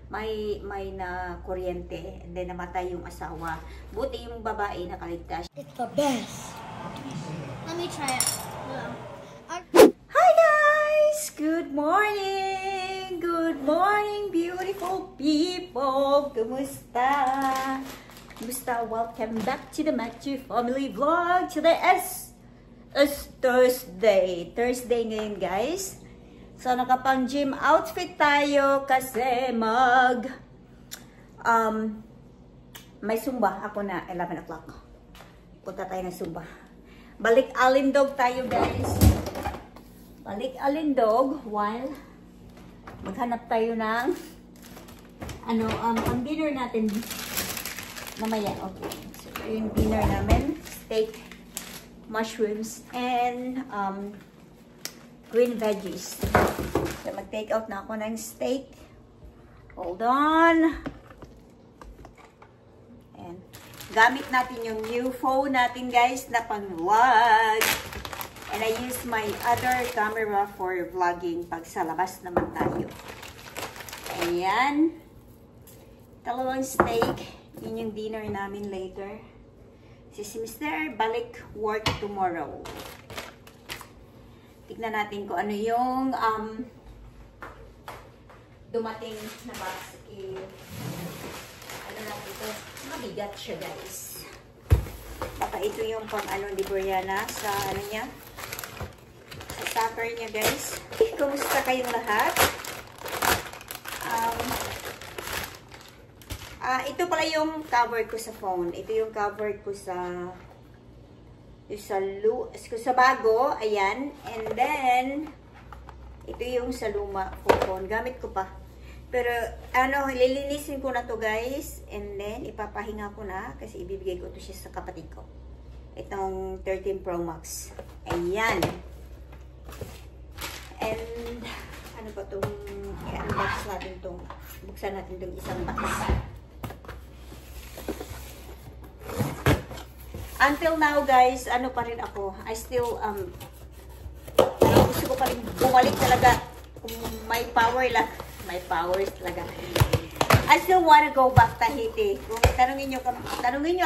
may na kuryente and then namatay yung asawa. Buti yung babae nakaligtas. It's the best. Let me try it. Hi guys! Good morning! Good morning, beautiful people! Kumusta? Kumusta? Welcome back to the Matthew Family Vlog. Today is Thursday. Thursday ngayon guys. So nakapang gym outfit tayo kasi may Zumba ako na 11 o'clock. Punta tayo ng Zumba. Balik Alindog tayo guys. Balik Alindog while maghanap tayo ng ang dinner natin mamaya. Okay. So yung dinner namin, steak, mushrooms, and green veggies. So mag-take out na ako ng steak. Hold on. And gamit natin yung new phone natin guys na pang-vlog. And I use my other camera for vlogging pag sa labas naman tayo. Ayan. Dalawang steak. Yun yung dinner namin later. Si Mr. balik work tomorrow. Tignan natin kung ano yung dumating na box. Ano natin ito? Mabigat siya guys. Baka ito yung pang ni Brianna sa niya. Sa soccer niya guys. Kumusta kayong lahat? Ito pala yung cover ko sa phone. Ito yung cover ko sa bago. Ayan. And then, ito yung sa luma ko phone. Gamit ko pa. Pero, lilinisin ko na to guys. And then, ipapahinga ko na. Kasi ibibigay ko to siya sa kapatid ko. Itong 13 Pro Max. Ayan. And, ano ba itong, i-unbox natin itong, buksan natin itong isang box. Until now guys, ano pa rin ako, I still, gusto ko pa rin bumalik talaga, kung may power lang, may powers talaga. I still wanna go back Tahiti. Kung tanungin nyo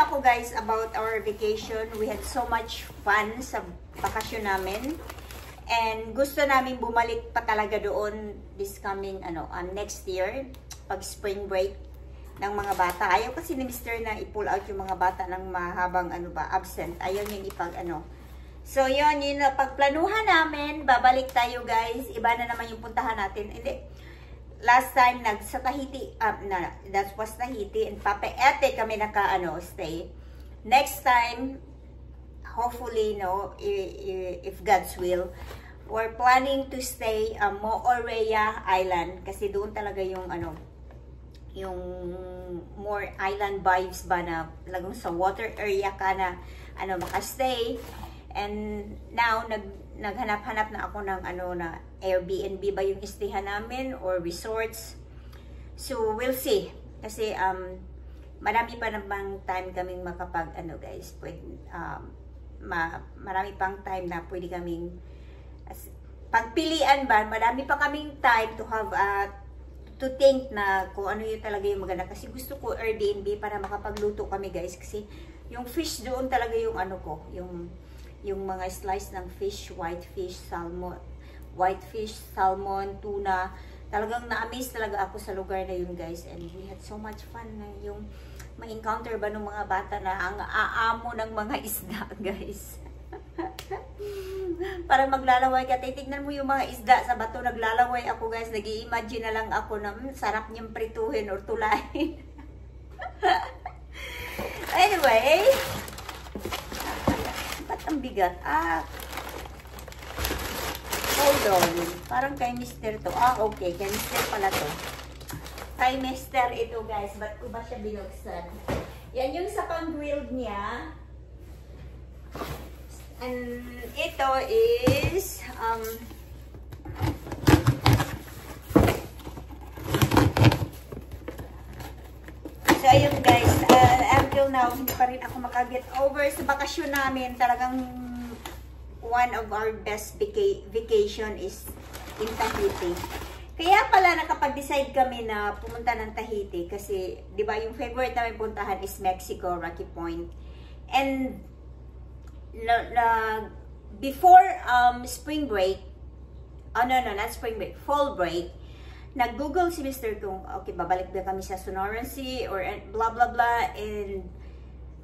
ako guys about our vacation, we had so much fun sa bakasyon namin. And gusto namin bumalik pa talaga doon this coming, next year, pag spring break ng mga bata. Ayaw kasi ni Mr. na i-pull out yung mga bata ng mahabang absent. Ayaw niya So yun na pagplanuhan namin, babalik tayo guys. Iba na naman yung puntahan natin. Hindi. Last time sa Tahiti, that was Tahiti, and Papeete kami stay. Next time, hopefully, if God's will, we're planning to stay Moorea Island kasi doon talaga yung yung more island vibes ba na talagang sa water area ka na makastay. And now naghanap-hanap na ako ng na Airbnb ba yung istayhan namin or resorts. So we'll see kasi marami pa namang time kaming makapag guys, marami pang time na pwede kaming pagpilian ba, marami pa kaming time to have to think na kung ano yung talaga yung maganda. Kasi gusto ko Airbnb para makapagluto kami guys. Kasi yung fish doon talaga yung yung mga slice ng fish, white fish, salmon, tuna. Talagang na-amaze talaga ako sa lugar na yun guys. And we had so much fun na yung ma-encounter ba ng mga bata na ang aamo ng mga isda guys. Parang maglalaway ka. Titignan mo yung mga isda sa bato. Naglalaway ako guys. Nag-i-imagine na lang ako na sarap niyang prituhin or tulahin. Anyway. Ba't ang bigat? Hold on. Parang kay Mr. to. Okay. Kay Mr. pala to. Kay Mr. ito guys. Ba't ko ba siya binuksan? Yan yung sa pang-grilled niya. And ito is so ayun guys, until now hindi pa rin ako makaget over sa bakasyon namin. Talagang one of our best vacation is in Tahiti. Kaya pala nakapag-decide kami na pumunta ng Tahiti kasi, di ba, yung favorite namin puntahan is Mexico, Rocky Point. And before spring break, not spring break, fall break, nag-google si Mr. kung, okay, babalik ba kami sa Sonoran Sea or blah blah blah, and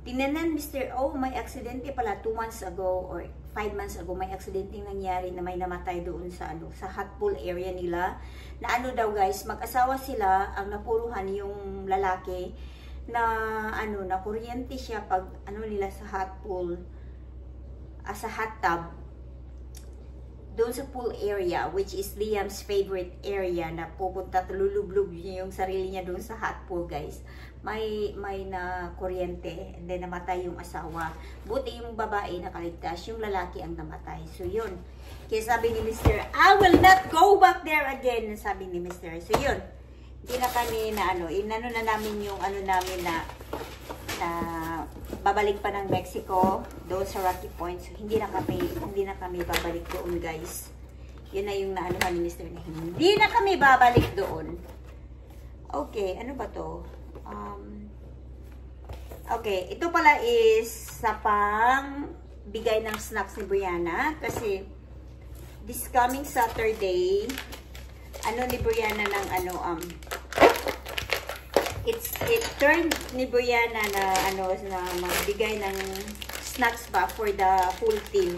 tinanan Mr. Oh, may aksidente pala 2 months ago or 5 months ago, may aksidente nangyari na may namatay doon sa sa hot pool area nila. Na ano daw guys, mag-asawa sila, ang napuruhan yung lalaki na na kuryente siya pag nila sa hot pool, sa hot tub doon sa pool area, which is Liam's favorite area, na pupunta, lulublog niya yung sarili niya doon sa hot pool guys. May na kuryente, and then namatay yung asawa. Buti yung babae nakaligtas, yung lalaki ang namatay. So yun, kaya sabi ni Mr., I will not go back there again, sabi ni Mr. So yun, hindi na kami na inano na namin yung namin na babalik pa ng Mexico doon sa Rocky Point. So, hindi na kami babalik doon guys. Yun na yung naanuhan ni Mr. na hindi na kami babalik doon. Okay, ano ba to? Okay, ito pala is sa pang bigay ng snacks ni Brianna kasi this coming Saturday, ni Brianna ng it turned ni Brianna na na magbigay ng snacks ba for the whole team,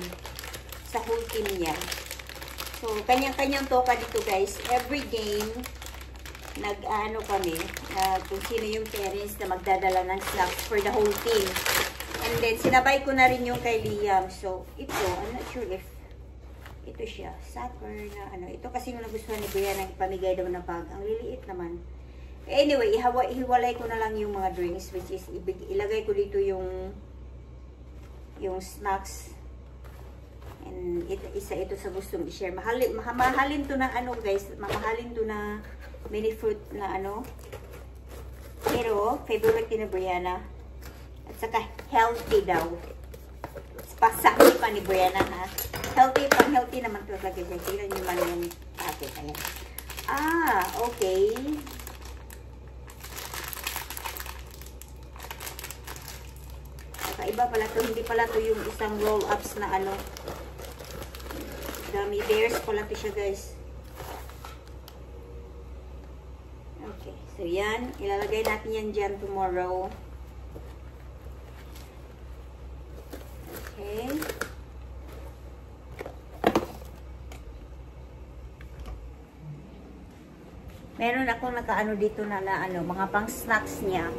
sa whole team niya. So kanyang-kanyang toka dito guys. Every game kami kung sino yung parents na magdadala ng snacks for the whole team. And then sinabay ko na rin yung kay Liam. So ito, I'm not sure if ito siya, supper na ito kasi yung nagustuhan ni Brianna, pamigay daw na bag. Ang liliit naman. Anyway, hiwalay ko na lang yung mga drinks, which is ilagay ko dito yung snacks. And isa ito sa gustong i-share. Mahalin to na guys, mamahalin to na mini fruit na pero favorite ni Brianna. At saka healthy daw. Pasabi pa ni Brianna ha. Healthy naman to talaga. Tingnan niyo man yung packet. Ayan. Okay. Iba pala to, hindi pala to yung isang roll-ups na gummy bears pala to siya guys. Okay, so yan, ilalagay natin yan dyan tomorrow. Okay. Meron akong nakaano dito na mga pang snacks niya.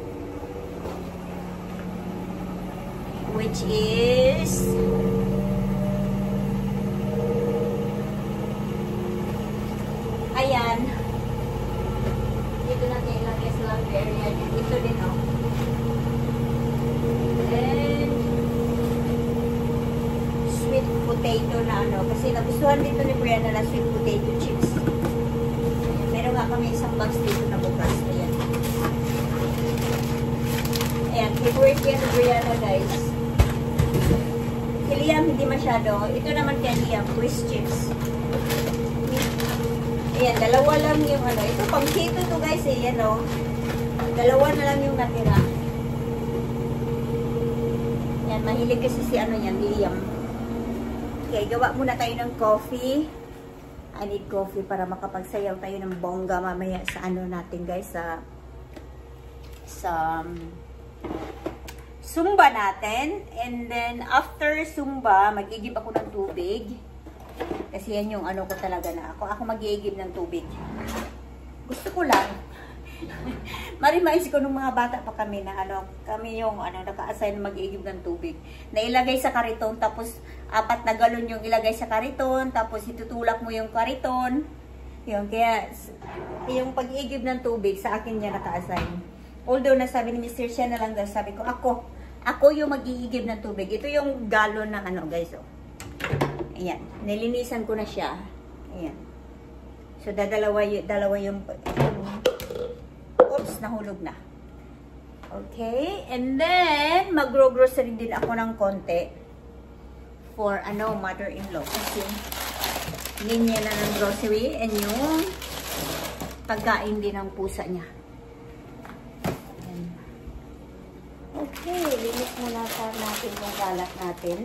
Which is ayan, dito natin ilagay sa laundry area. Ito din and sweet potato na kasi nagustuhan dito ni Brianna na sweet potato chips. Meron nga kami isang box dito na bukas. Ayan, favorite yan ni Brianna guys. Si Liam hindi masyado. Ito naman kay Liam, Swiss chips. Ayan, dalawa lang yung ito pang keto to guys eh, dalawa na lang yung natira. Ayan, mahilig kasi si Liam. Okay, gawa muna tayo ng coffee. I need coffee para makapagsayaw tayo ng bongga mamaya sa natin guys, sa Zumba natin. And then, after Zumba, mag-igib ako ng tubig. Kasi yan yung ko talaga na ako mag-igib ng tubig. Gusto ko lang. Marimaisi ko nung mga bata pa kami na kami yung naka-assign na mag-igib ng tubig. Na ilagay sa kariton, tapos 4 na galon yung ilagay sa kariton, tapos itutulak mo yung kariton. Yun, kaya yung pag-igib ng tubig, sa akin niya naka-assign. Although, nasabi ni Mr. Siya na lang daw, sabi ko, ako yung mag-iigib ng tubig. Ito yung galon na guys, ayan, nilinisan ko na siya. Ayan. So, dalawa yung oops, nahulog na. Okay, and then, mag-grocery din ako ng konti for, mother-in-law. Kasi, linya na ng grocery, and yung pagkain din ng pusa niya. Ayan. Okay, linis muna natin yung kalat natin.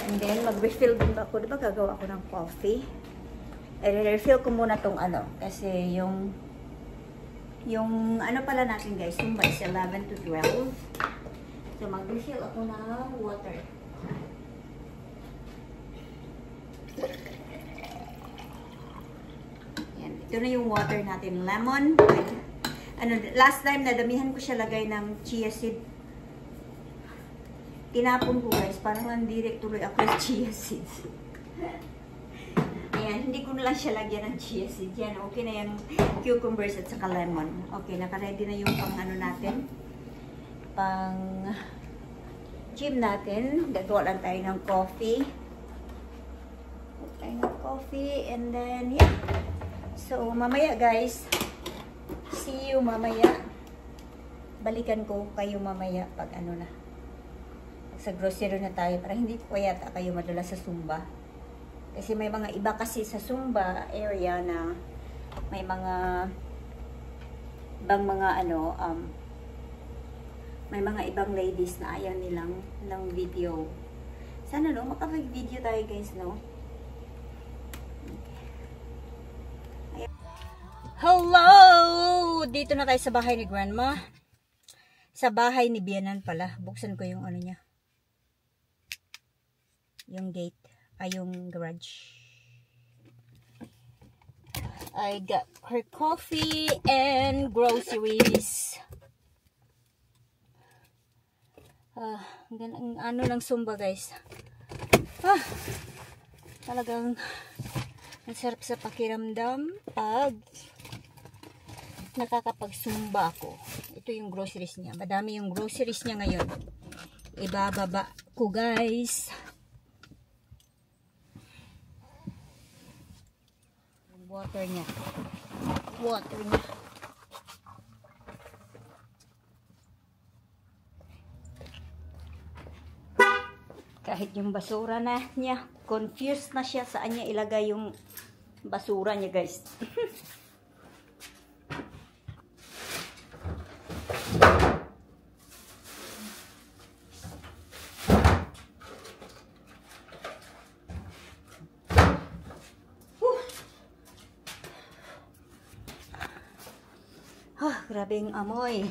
And then, mag-refill din ba ako? Diba gagawa ako ng coffee? I-refill ko muna tong ano. Kasi yung ano pala natin guys, yung is 11 to 12. So, mag-refill ako ng water. Yan. Ito na yung water natin. Lemon. Ano, last time, nadamihan ko siya lagay ng chia seed. Tinapon ko guys, parang nandirik tuloy ako ng chia seeds. Ayan, hindi ko na lang siya lagyan ng chia seeds. Yan, okay na yung cucumbers at saka lemon. Okay, naka-ready na yung pang ano natin. Pang gym natin. Gagawa lang tayo ng coffee. Tayo ng coffee and then, yeah. So, mamaya guys, see you mamaya. Balikan ko kayo mamaya pag ano na. Sa grocery na tayo para hindi ko yata kayo madala sa Sumba. Kasi may mga iba kasi sa Sumba area na may mga ibang mga ano may mga ibang ladies na ayaw nilang ng video. Sana no makapag-video tayo guys no. Hello! Dito na tayo sa bahay ni Grandma. Sa bahay ni Bianan pala. Buksan ko yung ano niya. Yung gate. Ay, yung garage. I got her coffee and groceries. Ano ng Sumba guys. Talagang ang sarap sa pakiramdam pag nakakapag-Sumba ako. Ito yung groceries niya. Madami yung groceries niya ngayon. Ibababa ko guys. Water niya. Water niya. Kahit yung basura na niya, confused na siya saan niya ilagay yung basura niya guys. Grabe yung amoy.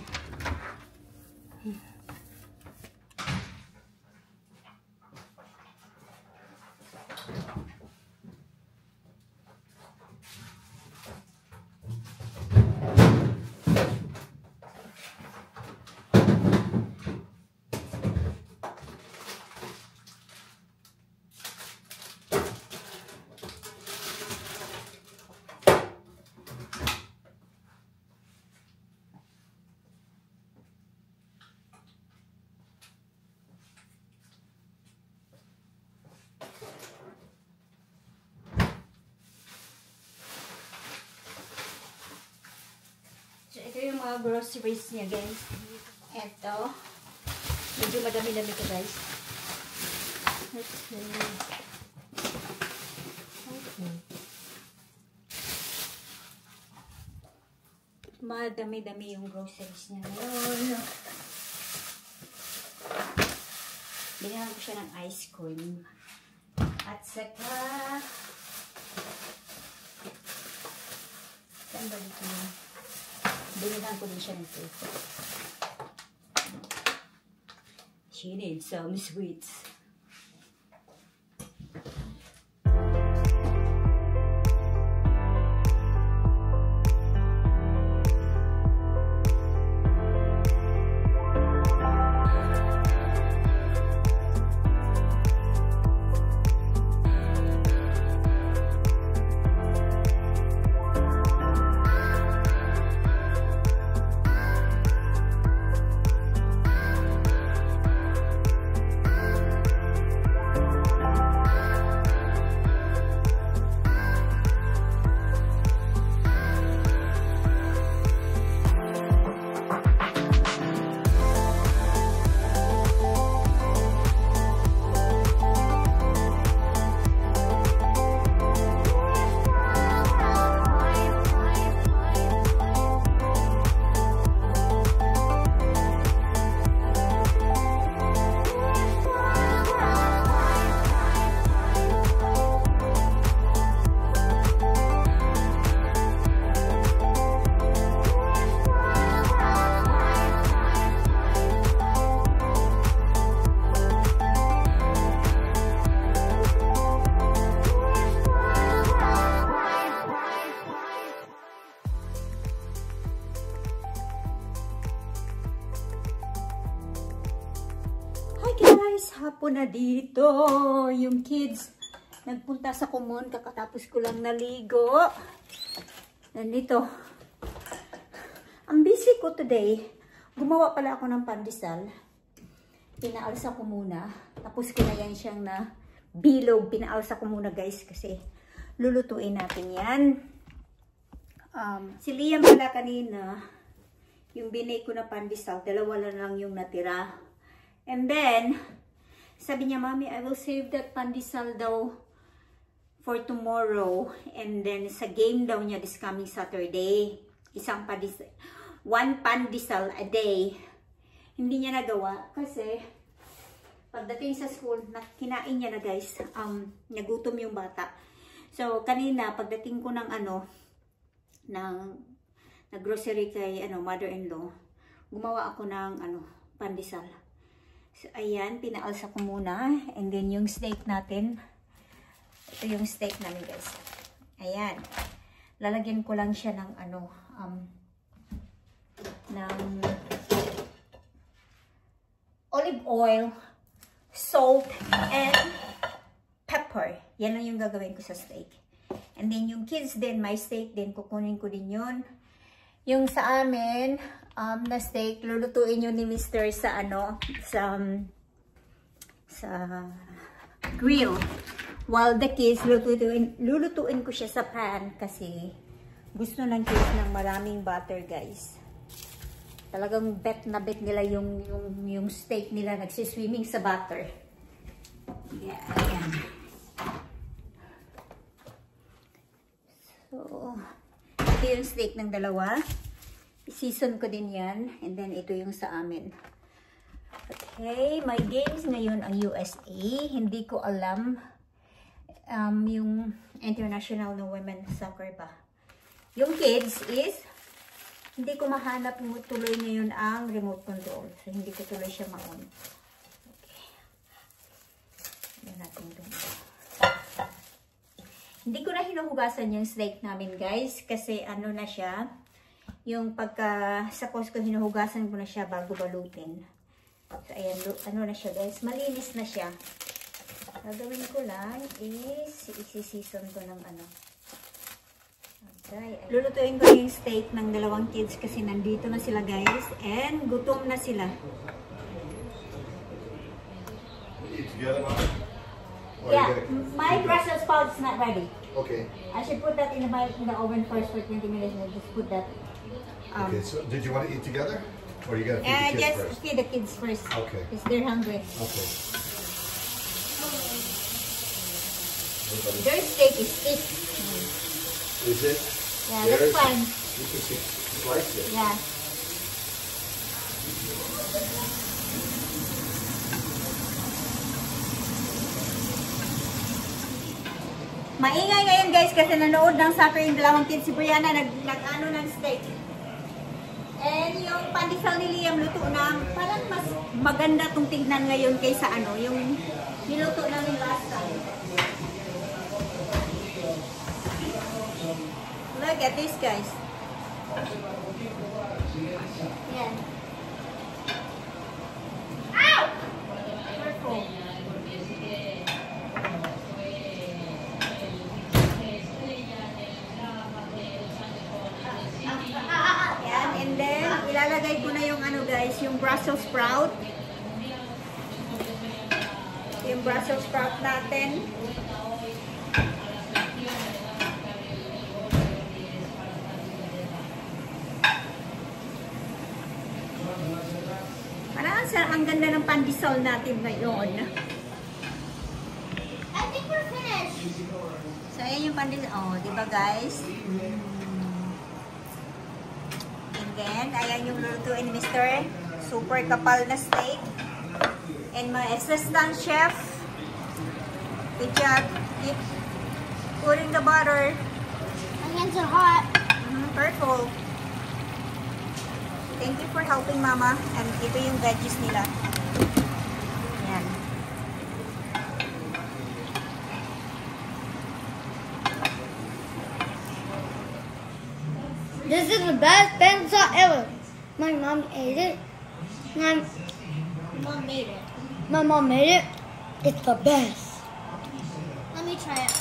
Ito yung mga groceries niya guys. Ito. Medyo madami-dami ito guys. Okay. Madami-dami yung groceries niya ngayon. Binigyan ko siya ng ice cream. At saka saan ba dito yun? Binigyan ko din siya ng cake. She needs some sweets. hapon na dito. Yung kids, nagpunta sa kumon. Kakatapos ko lang naligo. Nandito. Ang busy ko today. Gumawa pala ako ng pandesal. Pinaalsa ko muna. Tapos ko na yan siyang na bilog. Pinaalsa ko muna guys kasi lulutuin natin yan. Si Liam pala kanina, yung binake ko na pandesal, dalawa lang yung natira. And then, sabi niya, Mommy, I will save that pandesal daw for tomorrow. And then, sa game daw niya this coming Saturday. Isang pandesal, 1 pandesal a day. Hindi niya nagawa kasi pagdating sa school, kinain niya na guys. Nagutom yung bata. So, kanina, pagdating ko ng nag-grocery kay mother-in-law, gumawa ako ng pandesal. So, ayan, pinaalsa ko muna. And then, yung steak natin. Ito yung steak namin, guys. Ayan. Lalagyan ko lang siya ng olive oil, salt, and pepper. Yan lang yung gagawin ko sa steak. And then, yung kids din, my steak din, kukunin ko din yun. Yung sa amin, na steak, lulutuin yun ni Mr. sa grill. While the kids, lulutuin ko siya sa pan kasi gusto ng kids ng maraming butter, guys. Talagang bet na bet nila yung steak nila, nagsiswimming sa butter. Yeah, ayan. So, ito yung steak ng dalawa. I-season ko din yan. And then, ito yung sa amin. Okay, my games ngayon ang USA. Hindi ko alam yung international na women soccer ba. Yung kids is, hindi ko mahanap tuloy ngayon ang remote control. So, hindi ko tuloy siya ma-on. Okay. Yan natin doon. Hindi ko na hinuhugasan yung steak namin, guys. Kasi na siya. Yung sa Costco, hinuhugasan ko na siya bago balutin. So, ayan. Na siya, guys. Malinis na siya. Gagawin ko lang is isi-season ko ng Okay. Lulutuin ko yung steak ng dalawang kids kasi nandito na sila, guys. And gutom na sila. Eat together, Mom? Yeah, my Brussels sprouts not ready. Okay. I should put that in the oven first for 20 minutes and just put that. Okay, so did you want to eat together? Or you got to feed the kids Just first? feed the kids first. Okay. Because they're hungry. Okay. Their steak is thick. Is it? Yeah, There that's is- fine. You can see, slice it. Yeah. Maingay ngayon, guys, kasi nanood ng soccer yung dalawang kids. Si Brianna nag-ano ng steak. And yung pandesal ni Liam luto na, parang mas maganda tong tignan ngayon kaysa yung niluto namin last time. Look at this, guys. Yan. Ow! Careful. Yan, and then ilalagay ko na yung guys, yung Brussels sprout. Yung Brussels sprout natin. Ang ganda ng pandesal natin ngayon. I think we're finished. So, ayan yung pandesal. Oh, di ba guys? And then, ayan yung lulutuin ni Mr. Super kapal na steak. And my assistant chef, good job. Keep putting the butter. My hands are hot. Careful. Thank you for helping, Mama. And ito yung veggies nila. Yan. This is the best pizza ever. My mom ate it. My mom made it. My mom made it. It's the best. Let me try it.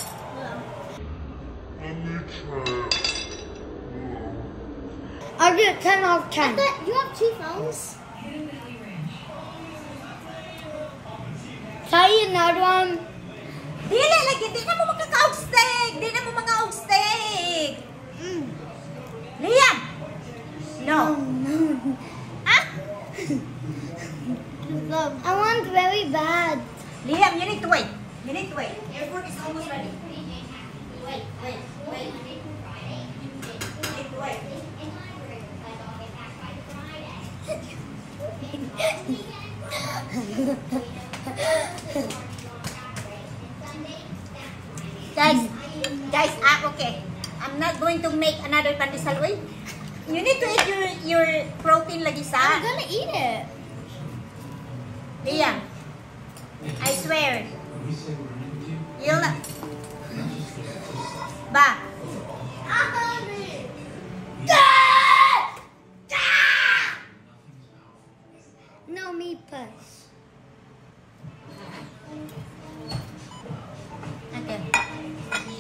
I'll give it 10 out of 10. You have 2 phones? Try another one. Dili lagi, di na mo makaka-og steak. Di na mo mga-og steak. Liam! No. Ah? I want very bad. Liam, you need to wait. You need to wait. Your food is almost ready. Wait. You need to wait. Guys, okay. I'm not going to make another pandesal oil. You need to eat your protein lagi sa. I'm gonna eat it. Liam, I swear. You'll not. Ba? No, me first. Okay.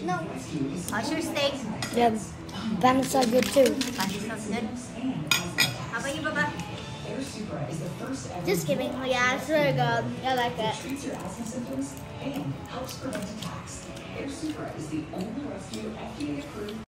No. How's your steak? Yeah, Vanessa good too. Sounds good. How about you, Baba? Just kidding. Oh, yeah, it's really good. I like it. Treats your asthma symptoms and helps prevent attacks. Air Supra is the only rescue FDA approved.